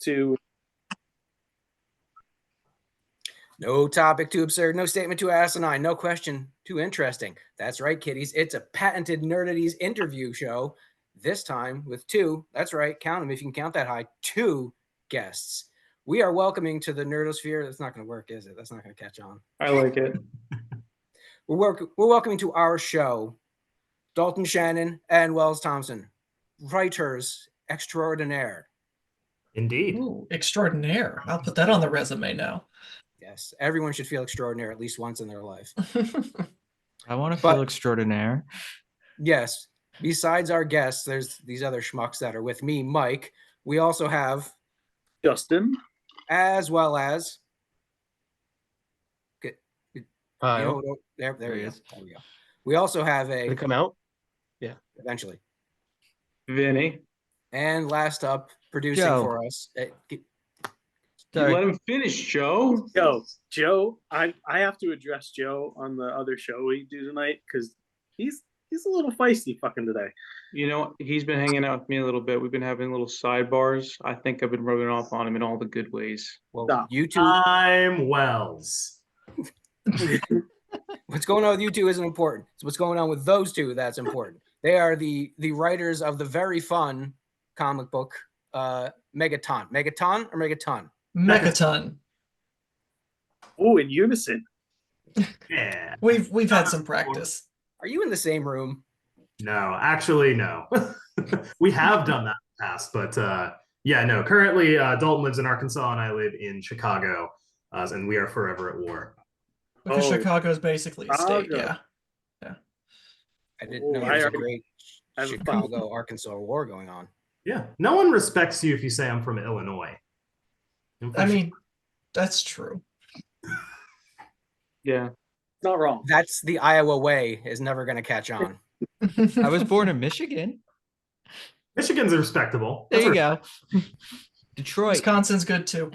to No topic too absurd, no statement too asinine, no question too interesting. That's right, kiddies. It's a patented Nerdaties interview show, this time with two, that's right, count them if you can count that high, two guests. We are welcoming to the Nerdosphere. That's not going to work, is it? That's not going to catch on. I like it. We're welcoming to our show Dalton Shannon and Wells Thompson, writers extraordinaire. Indeed. Ooh, extraordinaire. I'll put that on the resume now. Yes, everyone should feel extraordinary at least once in their life. I want to feel extraordinaire. Yes. Besides our guests, there's these other schmucks that are with me, Mike. We also have Justin, as well as Hi. there he is. There we go. We also have Did it come out? Yeah. Eventually. Vinny. And last up, producing Joe. for us. Sorry. Let him finish, Joe. Joe, I have to address Joe on the other show we do tonight because he's a little feisty fucking today. You know, he's been hanging out with me a little bit. We've been having little sidebars. I think I've been rubbing off on him in all the good ways. Well, Stop. you two. I'm Wells. What's going on with you two isn't important. It's what's going on with those two that's important. They are the writers of the very fun comic book MechaTon. MechaTon or MechaTon? MechaTon. Oh, in unison. Yeah. We've had some practice. Are you in the same room? No, actually, no. We have done that in the past, but yeah, no. Currently, Dalton lives in Arkansas and I live in Chicago, and we are forever at war. Because Oh. Chicago's basically a state, Chicago. yeah. I didn't know Oh, there was I a great I have a Chicago, Arkansas war going on. Yeah. No one respects you if you say I'm from Illinois. I mean, that's true. Yeah. Not wrong. That's the Iowa way is never going to catch on. I was born in Michigan. Michigan's respectable. There you go. Detroit. Wisconsin's good too.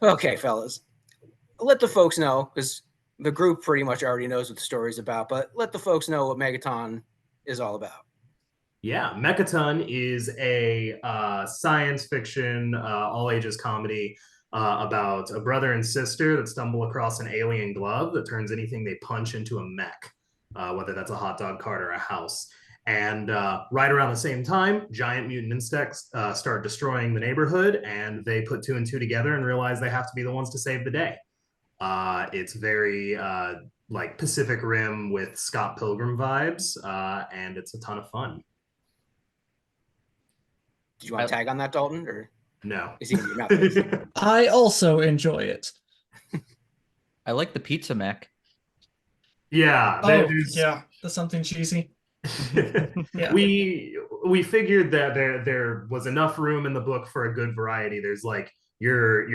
Okay, fellas. Let the folks know, because the group pretty much already knows what the story's about, but let the folks know what MechaTon is all about. Yeah, MechaTon is a science fiction, all ages comedy about a brother and sister that stumble across an alien glove that turns anything they punch into a mech, whether that's a hot dog cart or a house. And right around the same time, giant mutant insects start destroying the neighborhood, and they put two and two together and realize they have to be the ones to save the day. It's very like Pacific Rim with Scott Pilgrim vibes, and it's a ton of fun. Did you want to tag on that, Dalton? Or No. is he going to be nothing? I also enjoy it. I like the pizza mech. Yeah. Oh, yeah, that's something cheesy. Yeah. We figured that there was enough room in the book for a good variety. There's like your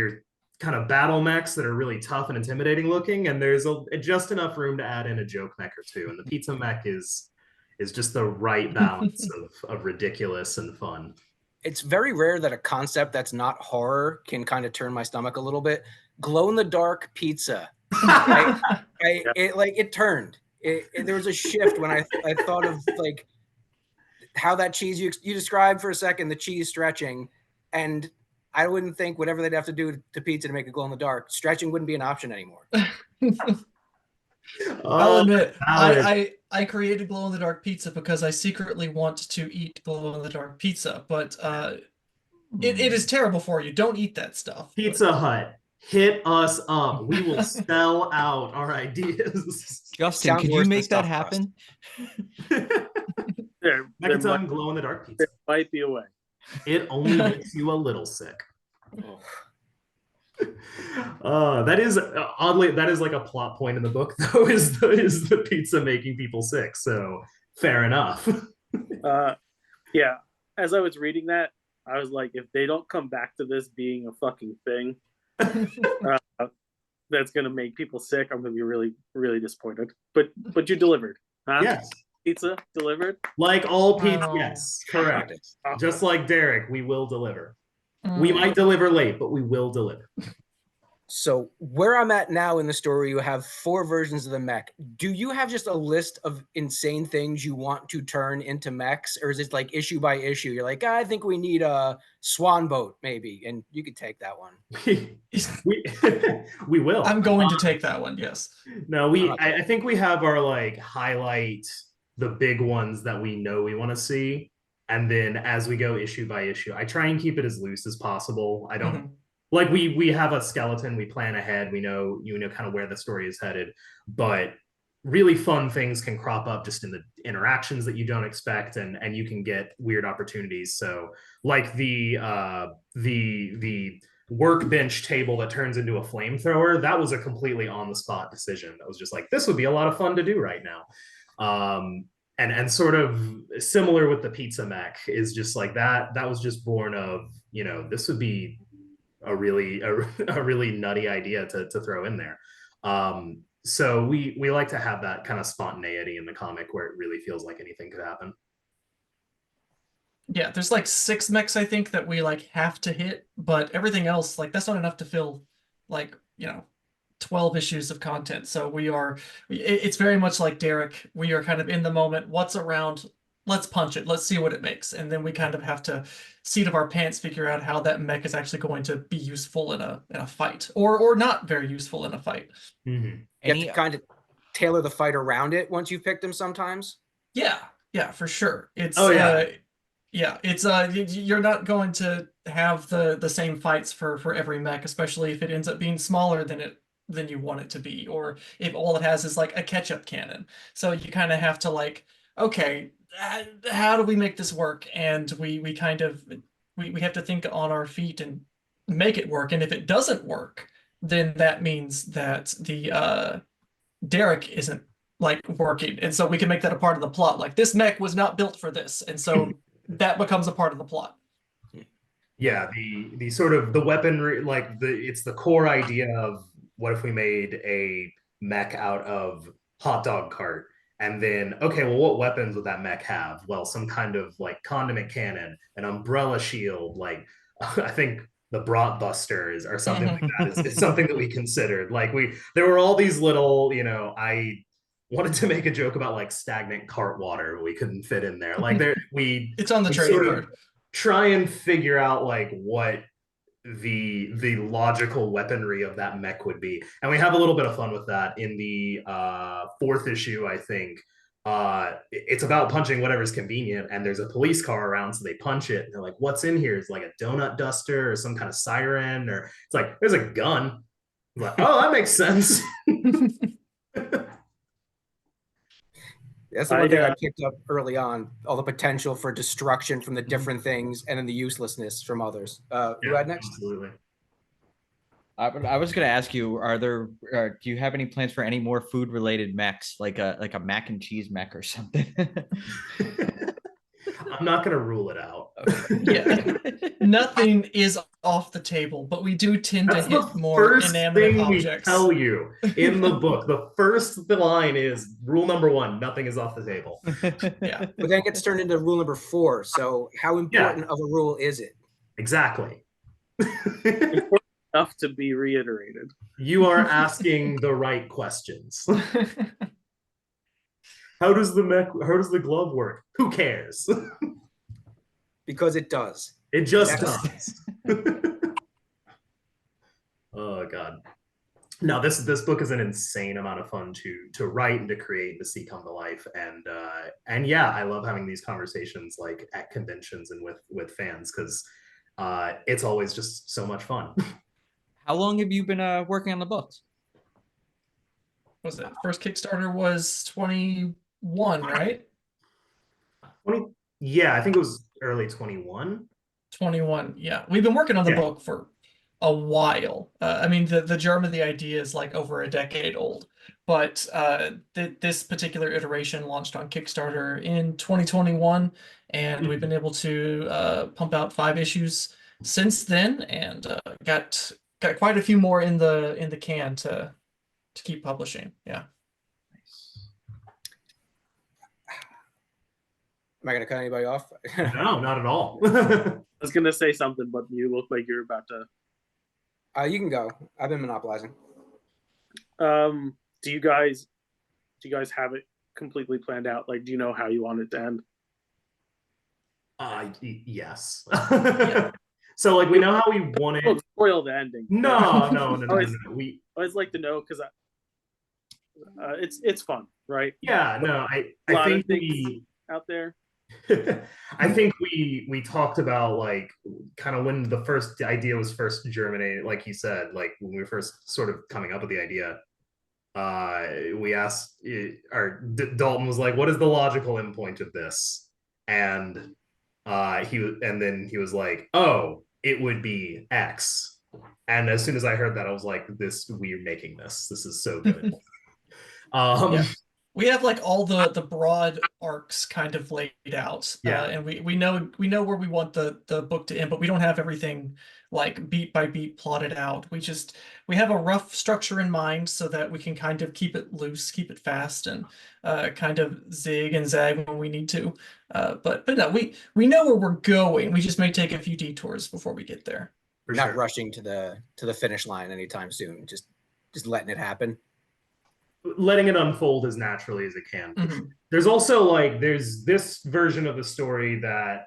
kind of battle mechs that are really tough and intimidating looking, and there's just enough room to add in a joke mech or two. And the pizza mech is just the right balance of ridiculous and fun. It's very rare that a concept that's not horror can kind of turn my stomach a little bit. Glow in the dark pizza. It turned. There was a shift when I thought of like how that cheese you described for a second, the cheese stretching, and I wouldn't think whatever they'd have to do to pizza to make it glow in the dark, stretching wouldn't be an option anymore. I'll admit, I created glow in the dark pizza because I secretly want to eat glow in the dark pizza, but it is terrible for you. Don't eat that stuff. Pizza Hut, hit us up. We will spell out our ideas. Justin, Sounds could worse you than make that stuffed happen? There MechaTon glow in the dark pizza. might be a way. It only makes you a little sick. That is oddly, that is like a plot point in the book though, is the pizza making people sick, so fair enough. Yeah, as I was reading that, I was like, if they don't come back to this being a fucking thing that's gonna make people sick, I'm gonna be really, really disappointed. But you delivered, huh? Yes, Pizza delivered. like all pizza. Oh. Yes, correct. Just like Derek, we will deliver. Mm. We might deliver late, but we will deliver. So where I'm at now in the story, you have 4 versions of the mech. Do you have just a list of insane things you want to turn into mechs, or is it like issue by issue? You're like, I think we need a swan boat, maybe, and you could take that one. we we will. I'm going to take that one. Yes. No, I think we have our like highlight the big ones that we know we want to see, and then as we go issue by issue, I try and keep it as loose as possible. I don't like we have a skeleton, we plan ahead, we know kind of where the story is headed, but really fun things can crop up just in the interactions that you don't expect, and you can get weird opportunities. So like the workbench table that turns into a flamethrower, that was a completely on the spot decision. That was just like, this would be a lot of fun to do right now. And sort of similar with the pizza mech is just like that was just born of, this would be a really nutty idea to throw in there. So we like to have that kind of spontaneity in the comic where it really feels like anything could happen. Yeah, there's like 6 mechs I think that we like have to hit, but everything else, like that's not enough to fill like 12 issues of content. So it's very much like Derek. We are kind of in the moment. What's around? Let's punch it. Let's see what it makes. And then we kind of have to, seat of our pants, figure out how that mech is actually going to be useful in a fight, or not very useful in a fight. You have to kind of tailor the fight around it once you've picked them sometimes. Yeah, for sure. It's it's you're not going to have the same fights for every mech, especially if it ends up being smaller than you want it to be, or if all it has is like a ketchup cannon. So you kind of have to like, okay, how do we make this work? And we kind of we have to think on our feet and make it work. And if it doesn't work, then that means that the Derek isn't like working, and so we can make that a part of the plot. Like, this mech was not built for this, and so that becomes a part of the plot. Yeah, the sort of the weaponry, like it's the core idea of what if we made a mech out of hot dog cart, and then okay, well, what weapons would that mech have? Well, some kind of like condiment cannon, an umbrella shield, like I think the brat busters or something like that is something that we considered. Like there were all these little, I wanted to make a joke about like stagnant cart water, but we couldn't fit in there. Like it's on the trading card. Try and figure out like what the logical weaponry of that mech would be, and we have a little bit of fun with that in the 4th issue, I think. It's about punching whatever's convenient, and there's a police car around, so they punch it and they're like, what's in here? It's like a donut duster or some kind of siren, or it's like there's a gun. I'm like, oh, that makes sense. That's the one thing I picked up early on, all the potential for destruction from the different things, and then the uselessness from others. Who had next? Absolutely. I was going to ask you, do you have any plans for any more food related mechs, like a mac and cheese mech or something? I'm not going to rule it out. Yeah, nothing is off the table, but we do tend to hit more inanimate objects. We tell you in the book, the first line is rule number 1: nothing is off the table. Yeah, but then it gets turned into rule number 4. So how important of a rule is it? Exactly. Important enough to be reiterated. You are asking the right questions. How does the glove work? Who cares? Because it does. It just does. Oh God. No, this book is an insane amount of fun to write and to create and to see come to life. And yeah, I love having these conversations like at conventions and with fans, because it's always just so much fun. How long have you been working on the books? Was it first Kickstarter was 21, right? 20, yeah, I think it was early 21. 21, yeah. We've been working on the book for a while. I mean, the germ of the idea is like over a decade old, but this particular iteration launched on Kickstarter in 2021, and we've been able to pump out 5 issues since then, and got quite a few more in the can to keep publishing. Yeah. Am I going to cut anybody off? No, not at all. I was going to say something, but you look like you're about to. You can go. I've been monopolizing. Do you guys have it completely planned out? Like, do you know how you want it to end? Yes. So like we know how we want Don't it. spoil the ending. No. I always like to know because it's fun, right? Yeah, no, A I lot think of things we out there. I think we talked about like kind of when the first idea was first germinated, like he said, like when we were first sort of coming up with the idea, we asked, or Dalton was like, "What is the logical endpoint of this?" And then he was like, "Oh, it would be X." And as soon as I heard that, I was like, we're making this. This is so good." Yeah. We have like all the broad arcs kind of laid out, Yeah. and we know where we want the book to end, but we don't have everything like beat by beat plotted out. We have a rough structure in mind so that we can kind of keep it loose, keep it fast, and kind of zig and zag when we need to. But no, we know where we're going. We just may take a few detours before we get there. For Not sure. rushing to the finish line anytime soon. Just letting it happen. Letting it unfold as naturally as it can. Mm-hmm. There's also like there's this version of the story that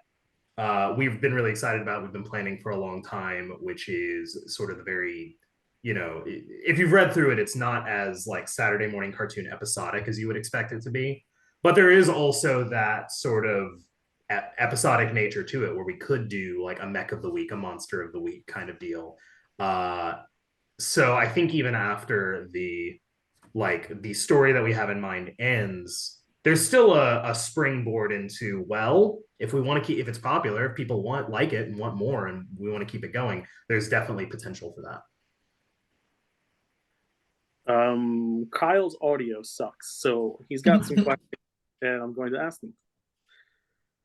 we've been really excited about. We've been planning for a long time, which is sort of the very, if you've read through it, it's not as like Saturday morning cartoon episodic as you would expect it to be. But there is also that sort of episodic nature to it where we could do like a mech of the week, a monster of the week kind of deal. So I think even after the story that we have in mind ends, there's still a springboard into, well, if we want to keep, if it's popular, if people like it and want more and we want to keep it going, there's definitely potential for that. Kyle's audio sucks, so he's got some questions and I'm going to ask them.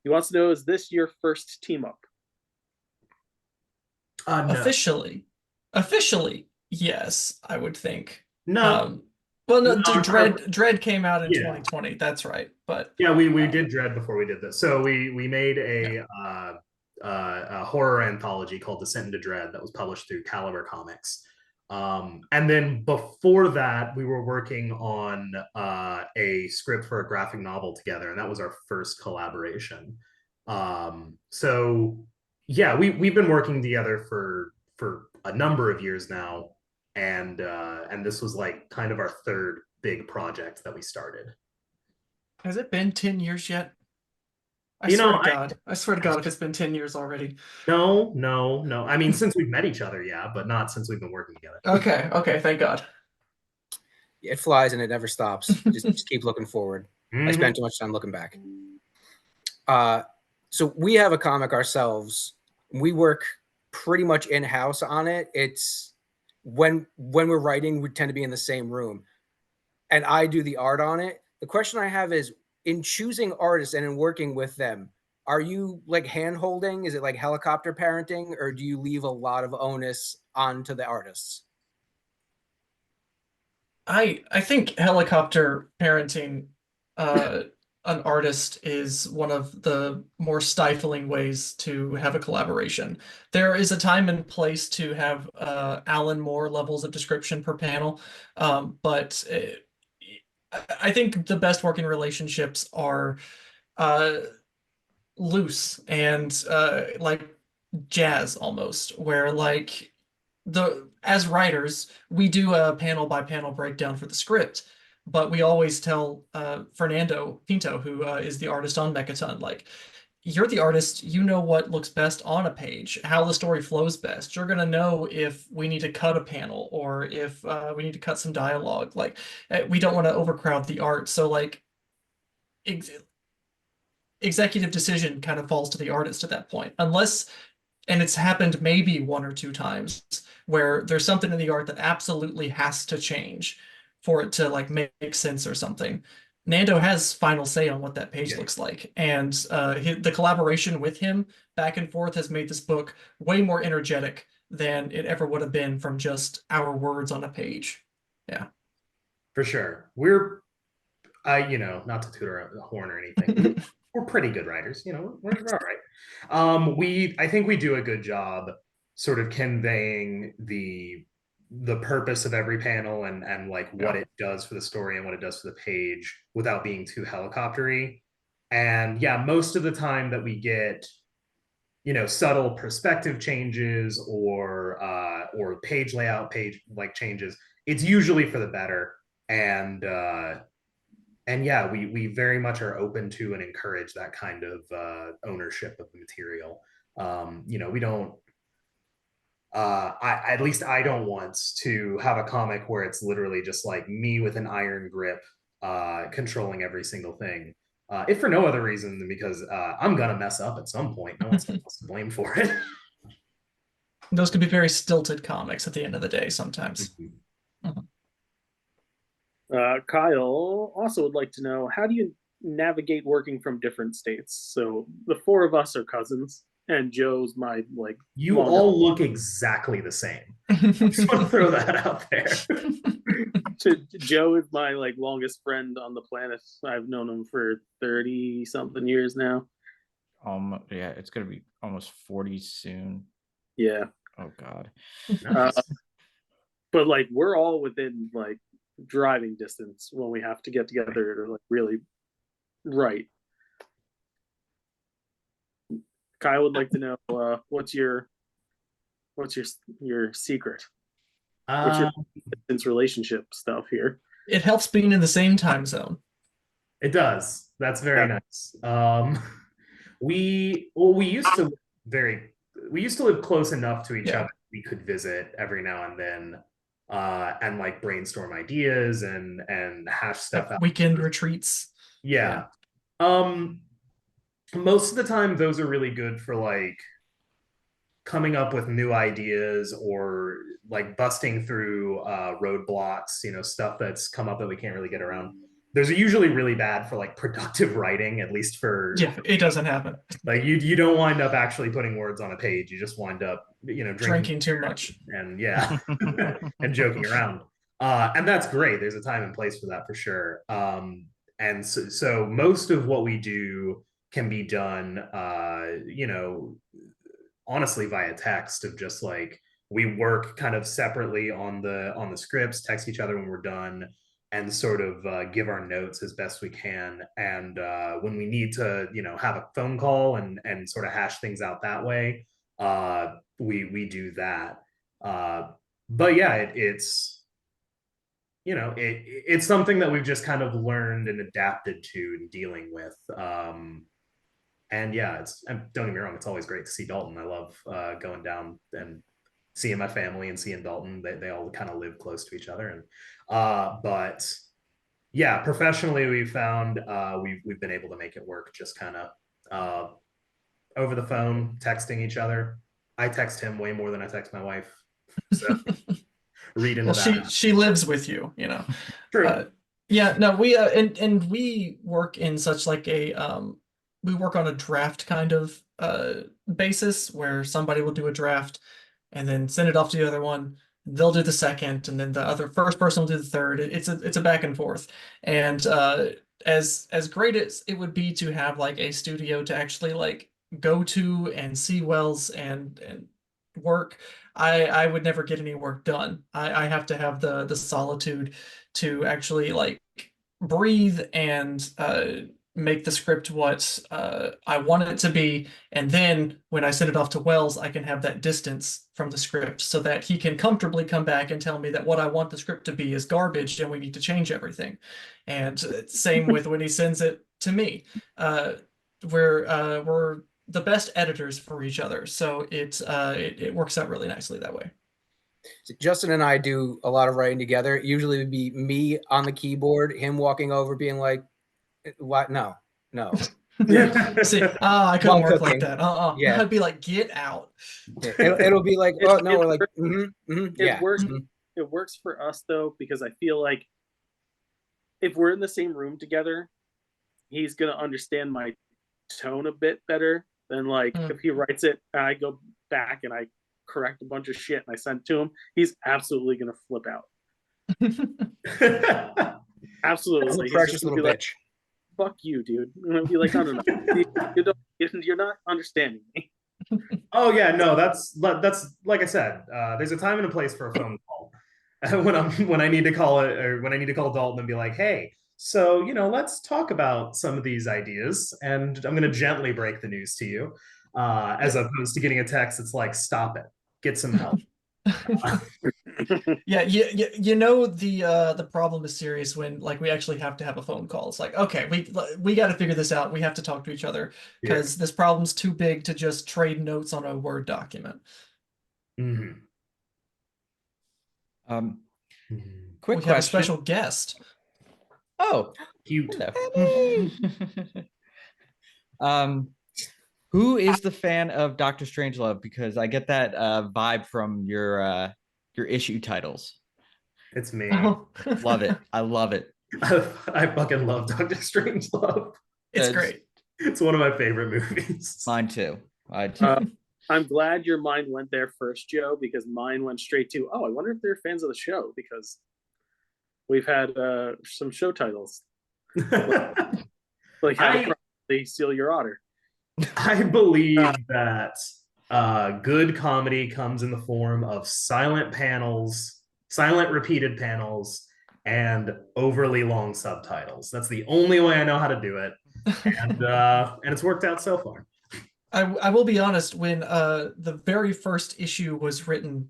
He wants to know, is this your first team up? No. Officially, yes, I would think. No. Well, no, Dread came out in 2020. That's right, but yeah, we did Dread before we did this. So we made a horror anthology called Descent into Dread that was published through Caliber Comics. And then before that, we were working on a script for a graphic novel together, and that was our first collaboration. So yeah, we've been working together for a number of years now. And this was like kind of our third big project that we started. Has it been 10 years yet? I swear to God, if it's been 10 years already. No. I mean, since we've met each other, yeah, but not since we've been working together. Okay, thank God. It flies and it never stops. just keep looking forward. I spent too much time looking back. So we have a comic ourselves. We work pretty much in-house on it. It's when we're writing, we tend to be in the same room, and I do the art on it. The question I have is, in choosing artists and in working with them, are you like hand-holding? Is it like helicopter parenting, or do you leave a lot of onus onto the artists? I think helicopter parenting an artist is one of the more stifling ways to have a collaboration. There is a time and place to have Alan Moore levels of description per panel, but I think the best working relationships are loose and like jazz almost, where like as writers, we do a panel by panel breakdown for the script, but we always tell Fernando Pinto, who is the artist on MechaTon, like, you're the artist, you know what looks best on a page, how the story flows best. You're gonna know if we need to cut a panel or if we need to cut some dialogue. Like, we don't want to overcrowd the art, so like executive decision kind of falls to the artist at that point, unless, and it's happened maybe one or two times, where there's something in the art that absolutely has to change for it to like make sense or something. Nando has final say on what that page looks like, and the collaboration with him back and forth has made this book way more energetic than it ever would have been from just our words on a page. Yeah, for sure. We're not to toot our horn or anything. We're pretty good writers, we're all right. I think we do a good job sort of conveying the purpose of every panel and like what it does for the story and what it does for the page without being too helicoptery. And yeah, most of the time that we get, you know, subtle perspective changes or page layout page like changes, it's usually for the better. And yeah, we very much are open to and encourage that kind of ownership of the material. You know, we don't at least I don't want to have a comic where it's literally just like me with an iron grip controlling every single thing. If for no other reason than because I'm gonna mess up at some point. No one's else to blame for it. Those could be very stilted comics at the end of the day sometimes. Kyle also would like to know, how do you navigate working from different states? So the four of us are cousins, and Joe's my like. You all look exactly the same. I just want to throw that out there. Joe is my like longest friend on the planet. I've known him for 30 something years now. Yeah, it's gonna be almost 40 soon. Yeah. Oh God. But like we're all within like driving distance when we have to get together to like really write. Kyle would like to know what's your secret? What's your distance relationship stuff here? It helps being in the same time zone. It does. That's very nice. We used to live close enough to each other we could visit every now and then and like brainstorm ideas and hash stuff out. Weekend retreats. Yeah. Most of the time those are really good for like coming up with new ideas or like busting through roadblocks, you know, stuff that's come up that we can't really get around. Those are usually really bad for like productive writing, at least for it doesn't happen. Like you don't wind up actually putting words on a page. You just wind up, you know, drinking too much and and joking around. And that's great. There's a time and place for that for sure. And so most of what we do can be done, you know, honestly via text of just like we work kind of separately on the scripts, text each other when we're done, and sort of give our notes as best we can. And when we need to, you know, have a phone call and sort of hash things out that way, we do that. But yeah, it's, you know, it's something that we've just kind of learned and adapted to and dealing with. And yeah, don't get me wrong, it's always great to see Dalton. I love going down and seeing my family and seeing Dalton. They all kind of live close to each other. And but yeah, professionally we found we've been able to make it work just kind of over the phone, texting each other. I text him way more than I text my wife. So read into that. She lives with you, you know. True. Yeah, no, we and we work in such like a we work on a draft kind of basis where somebody will do a draft and then send it off to the other one. They'll do the second, and then the first person will do the third. It's a back and forth. And as great as it would be to have like a studio to actually like go to and see Wells and work, I would never get any work done. I have to have the solitude to actually like breathe and make the script what I want it to be, and then when I send it off to Wells, I can have that distance from the script so that he can comfortably come back and tell me that what I want the script to be is garbage and we need to change everything. And same with when he sends it to me. We're the best editors for each other, so it works out really nicely that way. Justin and I do a lot of writing together. It usually would be me on the keyboard, him walking over, being like, "What? No." See, I couldn't work like that. Yeah. I'd be like, "Get out." It'll be like, "Oh no," we're like, It works. It works for us though, because I feel like if we're in the same room together, he's gonna understand my tone a bit better than like if he writes it and I go back and I correct a bunch of shit and I send it to him. He's absolutely gonna flip out. Absolutely, that's a precious little bitch. Like, fuck you, dude. I'm gonna be like, no. You're not understanding me. Oh yeah, no, that's like I said. There's a time and a place for a phone call. When I need to call it, or when I need to call Dalton and be like, hey, so let's talk about some of these ideas, and I'm going to gently break the news to you, as opposed to getting a text that's like, stop it, get some help. Yeah, the problem is serious when like we actually have to have a phone call. It's like, okay, we got to figure this out. We have to talk to each other because this problem's too big to just trade notes on a Word document. Mm-hmm. Quick we question. have a special guest. Oh, cute. Who is the fan of Doctor Strangelove? Because I get that vibe from your issue titles. It's me. Oh. Love it. I love it. I fucking love Doctor Strangelove. It's great. It's one of my favorite movies. Mine too. I'm glad your mind went there first, Joe, because mine went straight to, I wonder if they're fans of the show, because we've had some show titles. like How to Properly Steal Your Otter. I believe that good comedy comes in the form of silent panels, silent repeated panels, and overly long subtitles. That's the only way I know how to do it. And it's worked out so far. I will be honest, when the very first issue was written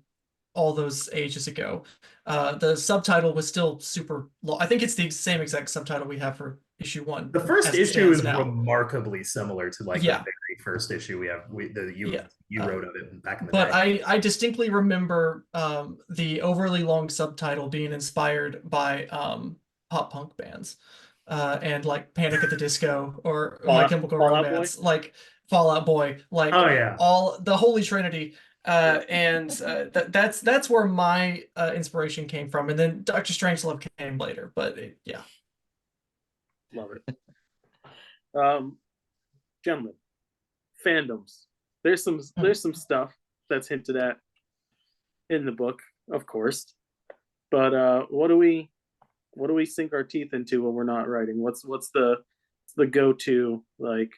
all those ages ago, the subtitle was still super long. I think it's the same exact subtitle we have for issue 1. The first issue is remarkably similar to like the very first issue you wrote of it back in the day. But I distinctly remember the overly long subtitle being inspired by pop punk bands and like Panic at the Disco or My Chemical Romance, like Fall Out Boy, like all the Holy Trinity. That's where my inspiration came from, and then Doctor Strangelove came later. But love it. Gentlemen, fandoms. There's some stuff that's hinted at in the book, of course, but what do we sink our teeth into when we're not writing? What's the go-to, like,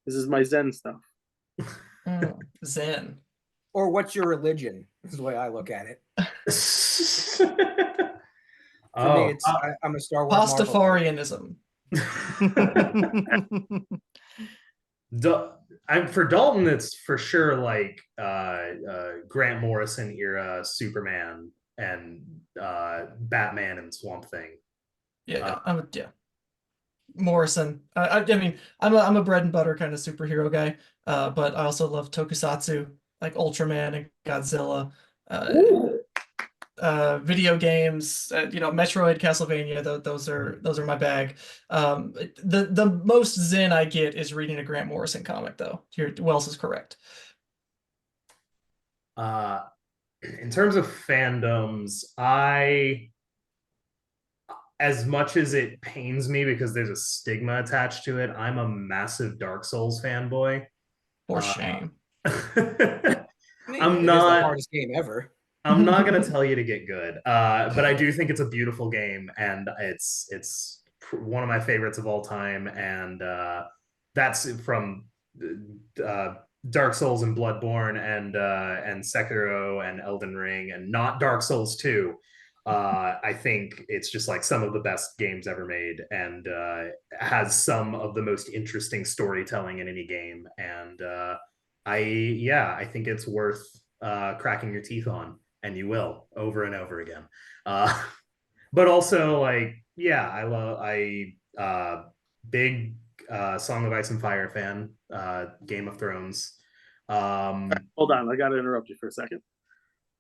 this is my Zen stuff? Zen. Or what's your religion is the way I look at it. For me, it's I'm a Star Wars Pastafarianism. For Dalton, it's for sure like Grant Morrison era Superman and Batman and Swamp Thing. Morrison. I mean, I'm a bread and butter kind of superhero guy, but I also love tokusatsu, like Ultraman and Godzilla. Video games, Metroid, Castlevania. Those are my bag. The most zen I get is reading a Grant Morrison comic, though. Wells is correct. In terms of fandoms, as much as it pains me because there's a stigma attached to it, I'm a massive Dark Souls fanboy. For shame. I'm not the hardest game ever. I'm not gonna tell you to get good, but I do think it's a beautiful game, and it's one of my favorites of all time. And that's from Dark Souls and Bloodborne and Sekiro and Elden Ring, and not Dark Souls 2. I think it's just like some of the best games ever made, and has some of the most interesting storytelling in any game. And I think it's worth cracking your teeth on, and you will over and over again. But also, like, big Song of Ice and Fire fan, Game of Thrones. Hold on, I gotta interrupt you for a second.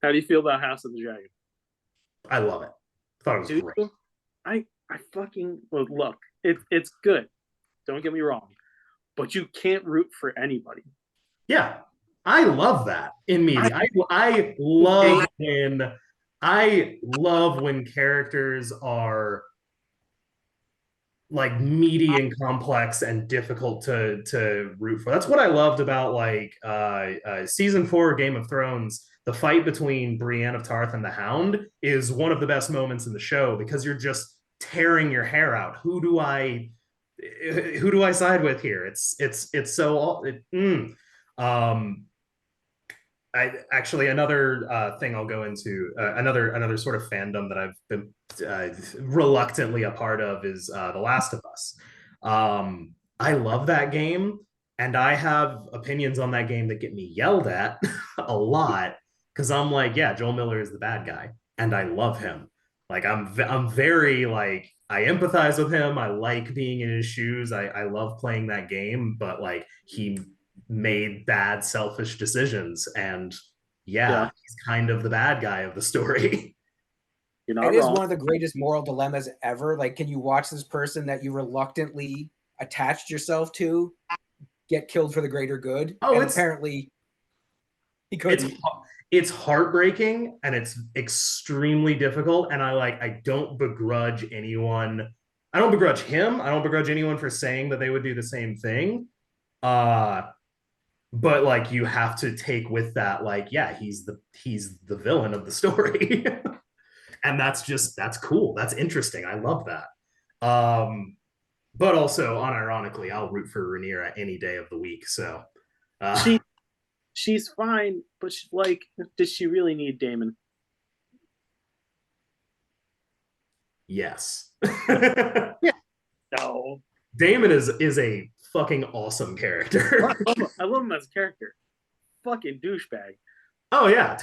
How do you feel about House of the Dragon? I love it. Thought it was great. I fucking look. It's good. Don't get me wrong, but you can't root for anybody. Yeah, I love that in media. I love when characters are like meaty and complex and difficult to root for. That's what I loved about like season 4 of Game of Thrones. The fight between Brienne of Tarth and the Hound is one of the best moments in the show, because you're just tearing your hair out. Who do I who do I side with here? It's so I actually another thing I'll go into another sort of fandom that I've been reluctantly a part of is The Last of Us. I love that game, and I have opinions on that game that get me yelled at a lot because I'm like, yeah, Joel Miller is the bad guy, and I love him. Like I'm very like I empathize with him. I like being in his shoes. I love playing that game, but like he made bad, selfish decisions. And yeah, he's kind of the bad guy of the story. You're not It is wrong. one of the greatest moral dilemmas ever. Like, can you watch this person that you reluctantly attached yourself to get killed for the greater good? Oh, and apparently he couldn't. It's heartbreaking and it's extremely difficult. And I don't begrudge anyone. I don't begrudge him. I don't begrudge anyone for saying that they would do the same thing. But like you have to take with that, like, yeah, he's the villain of the story. And that's cool. That's interesting. I love that. But also unironically, I'll root for Rhaenyra any day of the week. So she's fine, but does she really need Daemon? Yes. Yeah. No. Daemon is a fucking awesome character. I love him as a character. Fucking douchebag. Oh yeah,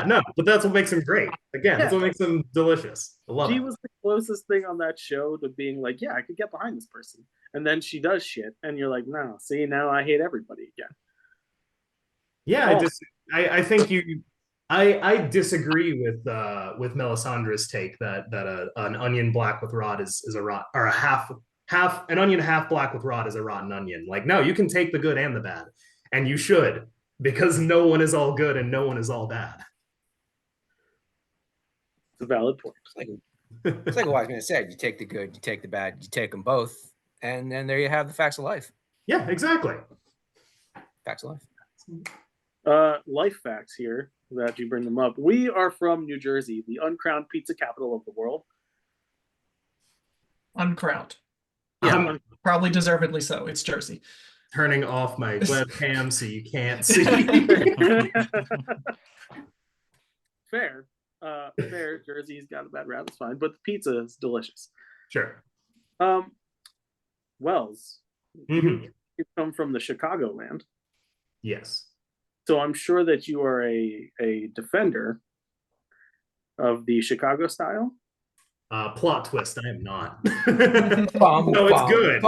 no, but that's what makes him great. Again, that's what makes him delicious. I love it. She was the closest thing on that show to being like, yeah, I could get behind this person. And then she does shit, and you're like, no, see, now I hate everybody again. Yeah, I think I disagree with Melisandre's take that an onion black with rot is a rot, or a half an onion half black with rot is a rotten onion. Like, no, you can take the good and the bad, and you should, because no one is all good and no one is all bad. It's a valid point. It's like a wise man said: you take the good, you take the bad, you take them both, and then there you have the facts of life. Yeah, exactly. Facts of life. Life facts here that you bring them up. We are from New Jersey, the uncrowned pizza capital of the world. Uncrowned. Yeah, probably deservedly so. It's Jersey. Turning off my webcam so you can't see. Fair. Fair. Jersey's got a bad rap. It's fine, but the pizza is delicious. Sure. Wells, you come from the Chicagoland. Yes. So I'm sure that you are a defender of the Chicago style. Plot twist, I am not. No, it's good.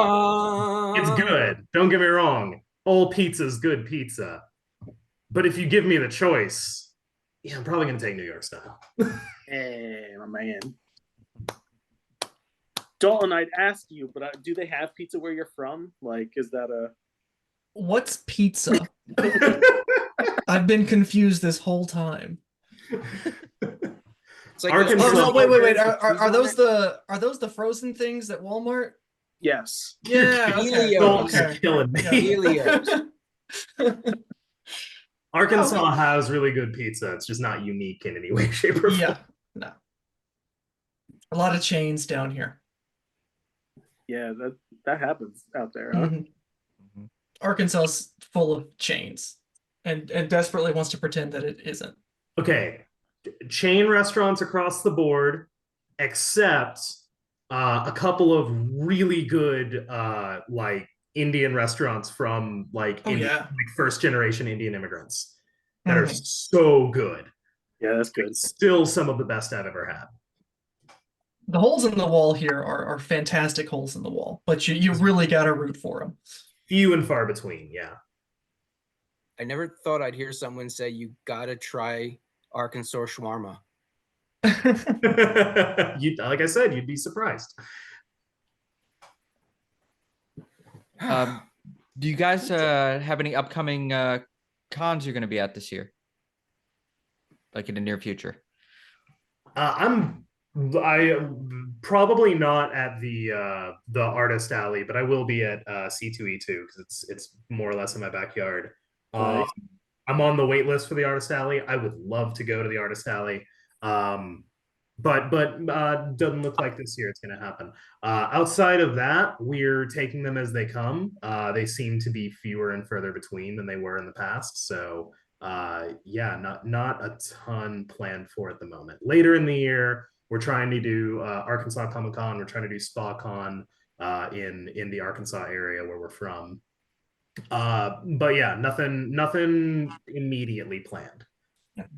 It's good. Don't get me wrong. All pizza's good pizza. But if you give me the choice, yeah, I'm probably going to take New York style. Hey, my man. Dalton, I'd ask you, but do they have pizza where you're from? Like, is that a... What's pizza? I've been confused this whole time. It's like wait. Are those the frozen things at Walmart? Yes. Yeah. Okay. Killing me. Helios. Arkansas has really good pizza. It's just not unique in any way, shape, or form. Yeah. No. A lot of chains down here. Yeah, that happens out there. Huh? Mm-hmm. Arkansas's full of chains, and desperately wants to pretend that it isn't. Okay, chain restaurants across the board, except a couple of really good like Indian restaurants from like first generation Indian immigrants that are so good. Yeah, that's good. Still some of the best I've ever had. The holes in the wall here are fantastic holes in the wall, but you really got to root for them. Few and far between, yeah. I never thought I'd hear someone say you gotta try Arkansas shawarma. Like I said, you'd be surprised. Do you guys have any upcoming cons you're going to be at this year, like in the near future? I probably not at the artist alley, but I will be at C2E2 because it's more or less in my backyard. Nice. I'm on the wait list for the artist alley. I would love to go to the artist alley. but doesn't look like this year it's going to happen. Outside of that, we're taking them as they come. They seem to be fewer and further between than they were in the past. So yeah, not a ton planned for at the moment. Later in the year, we're trying to do Arkansas Comic Con. We're trying to do SpaCon in the Arkansas area where we're from. But yeah, nothing immediately planned.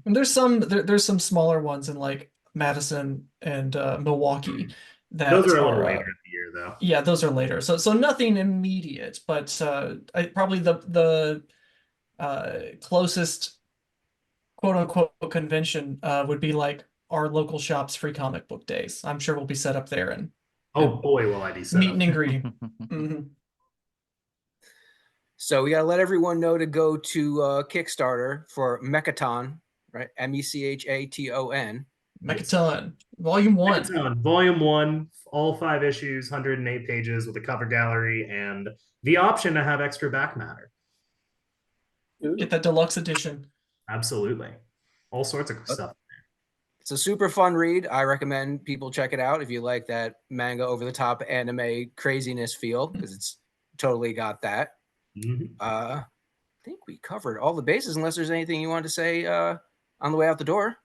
And there's some smaller ones in like Madison and Milwaukee that those are a little later in the year, though. Yeah, those are later. So nothing immediate, but probably the closest quote unquote convention would be like our local shop's free comic book days. I'm sure we'll be set up there and boy, will I be set meeting up. and greeting. Mm-hmm. So we got to let everyone know to go to Kickstarter for MechaTon, right? MECHATON. MechaTon, Volume 1. MechaTon, Volume 1, all 5 issues, 108 pages with a cover gallery and the option to have extra back matter. Get that deluxe edition. Absolutely. All sorts of stuff. It's a super fun read. I recommend people check it out if you like that manga over the top anime craziness feel, because it's totally got that. I think we covered all the bases unless there's anything you wanted to say on the way out the door.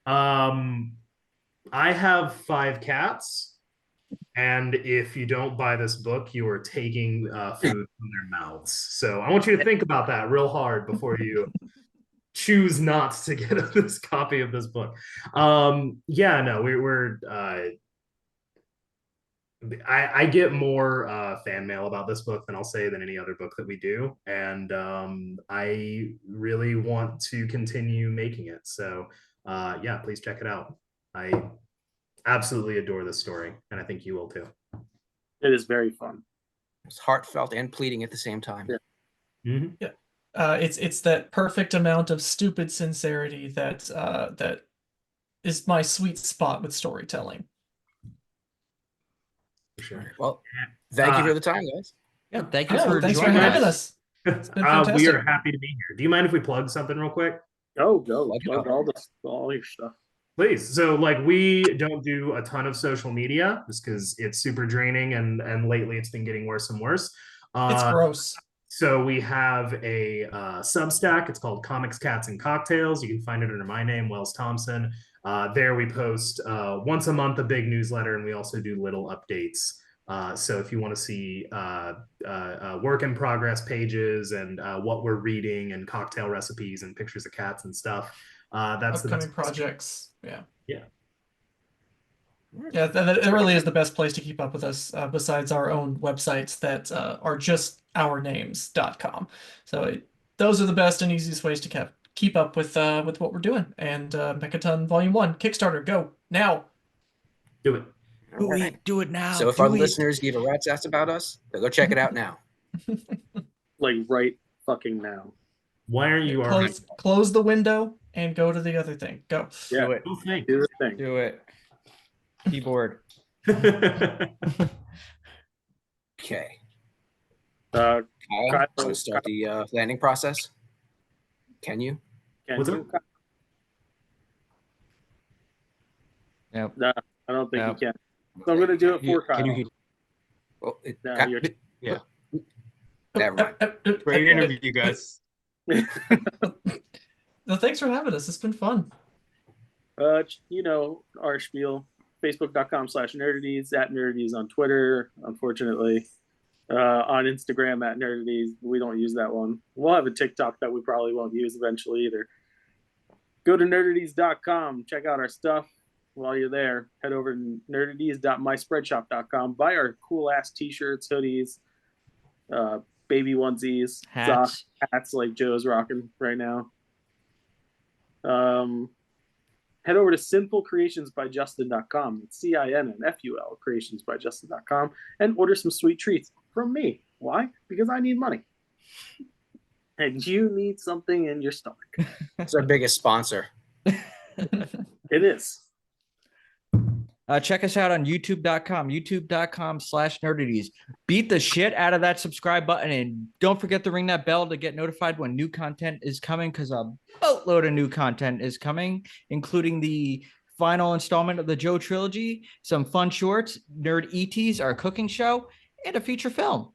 I have 5 cats, and if you don't buy this book, you are taking food from their mouths. So I want you to think about that real hard before you choose not to get this copy of this book. Yeah, no, we're I get more fan mail about this book than I'll say than any other book that we do, and I really want to continue making it. So yeah, please check it out. I absolutely adore this story, and I think you will too. It is very fun. It's heartfelt and pleading at the same time. Yeah. Yeah. It's that perfect amount of stupid sincerity that that is my sweet spot with storytelling. Sure. Well, thank you for the time, guys. Yeah, thanks for having us. It's been fantastic. We are happy to be here. Do you mind if we plug something real quick? Go plug all your stuff. Please. So like, we don't do a ton of social media just because it's super draining, and lately it's been getting worse and worse. It's gross. So we have a Substack. It's called Comics, Cats, and Cocktails. You can find it under my name, Wells Thompson. There we post once a month a big newsletter, and we also do little updates. So if you want to see work in progress pages and what we're reading and cocktail recipes and pictures of cats and stuff, that's upcoming the best projects. Yeah. Yeah, that really is the best place to keep up with us, besides our own websites that are just ournames.com. So those are the best and easiest ways to keep up with what we're doing. And MechaTon Volume 1 Kickstarter, go now. Do it. Do it now. So if our listeners give a rat's ass about us, they'll go check it out now. Like right fucking now. Why are you close the window and go to the other thing? Go. Yeah. Do it. Do the thing. Do it. Keyboard. Okay. Kyle, want to start the landing process? Can you? What's up? Nope. No, I don't think you can. So I'm going to do it for Kyle. Well, Yeah. Never mind. Great interview, you guys. No, thanks for having us. It's been fun. You know, our spiel, facebook.com/nerdaties, @nerdaties on Twitter, unfortunately. On Instagram @nerdaties. We don't use that one. We'll have a TikTok that we probably won't use eventually either. Go to nerdaties.com. Check out our stuff. While you're there, head over to nerdaties.myspreadshop.com. Buy our cool ass t-shirts, hoodies, baby onesies, Hats. hats like Joe's rocking right now. Head over to sinfulcreationsbyjustin.com. It's CINNFUL creationsbyjustin.com and order some sweet treats from me. Why? Because I need money. And you need something in your stomach. It's our biggest sponsor. It is. Check us out on youtube.com/nerdities. Beat the shit out of that subscribe button, and don't forget to ring that bell to get notified when new content is coming, because a boatload of new content is coming, including the final installment of the Joe trilogy, some fun shorts, Nerd ETs, our cooking show, and a feature film.